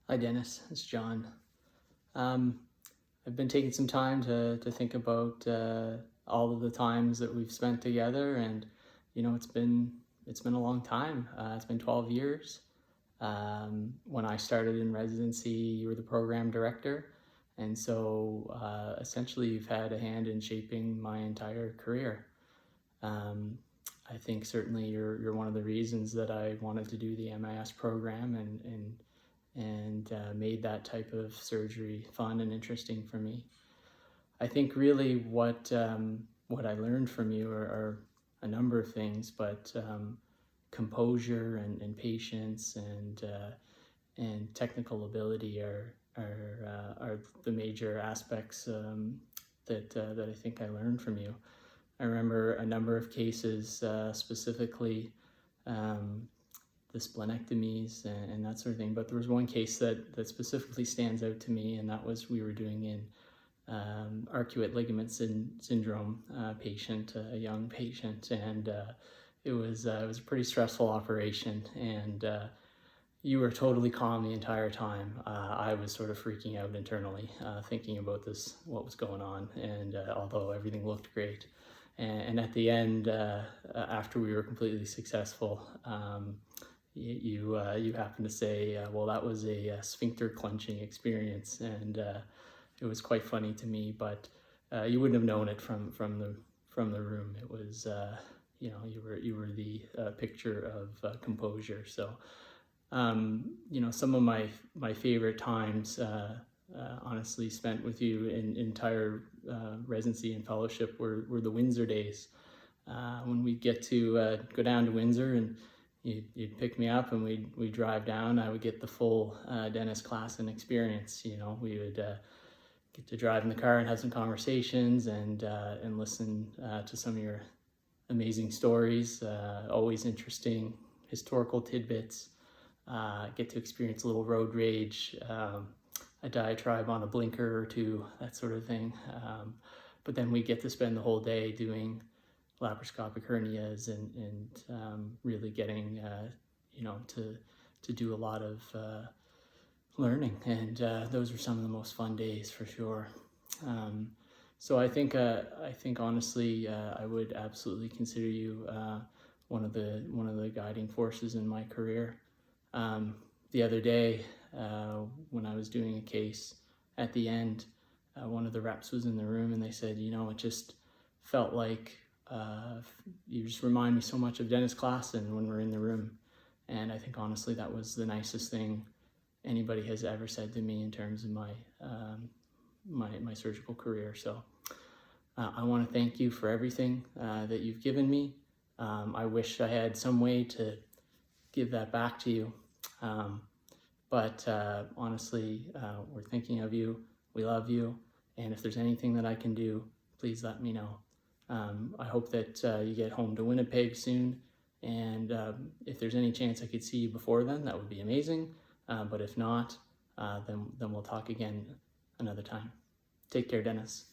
Hi Dennis, it's John. I've been taking some time to think about all of the times that we've spent together, and it's been a long time. It's been 12 years. When I started in residency, you were the program director, and so essentially you've had a hand in shaping my entire career. I think certainly you're one of the reasons that I wanted to do the MIS program and made that type of surgery fun and interesting for me. I think really what I learned from you are a number of things, but composure and patience and technical ability are the major aspects that I think I learned from you. I remember a number of cases, specifically the splenectomies and that sort of thing. But there was one case that specifically stands out to me, and that was we were doing in arcuate ligament syndrome patient, a young patient, and it was a pretty stressful operation, and you were totally calm the entire time. I was sort of freaking out internally, thinking about what was going on, and although everything looked great. And at the end, after we were completely successful, you happened to say, well, that was a sphincter clenching experience, and it was quite funny to me. But you wouldn't have known it from the room. It was you were the picture of composure. So some of my favorite times, honestly, spent with you in entire residency and fellowship were the Windsor days, when we'd get to go down to Windsor, and you'd pick me up and we'd drive down. I would get the full Dr Klassen experience. We would get to drive in the car and have some conversations and listen to some of your amazing stories, always interesting historical tidbits, get to experience a little road rage, a diatribe on a blinker or two, that sort of thing. But then we get to spend the whole day doing laparoscopic hernias and really getting to do a lot of learning, and those were some of the most fun days for sure. So I think honestly, I would absolutely consider you one of the guiding forces in my career. The other day, when I was doing a case, at the end, one of the reps was in the room, and they said, it just felt like you just remind me so much of Dr Klassen when we're in the room. And I think honestly that was the nicest thing anybody has ever said to me in terms of my my surgical career. So I want to thank you for everything that you've given me. I wish I had some way to give that back to you. But honestly, we're thinking of you. We love you. And if there's anything that I can do, please let me know. I hope that you get home to Winnipeg soon. And if there's any chance I could see you before then, that would be amazing. But if not, then we'll talk again another time. Take care, Dennis.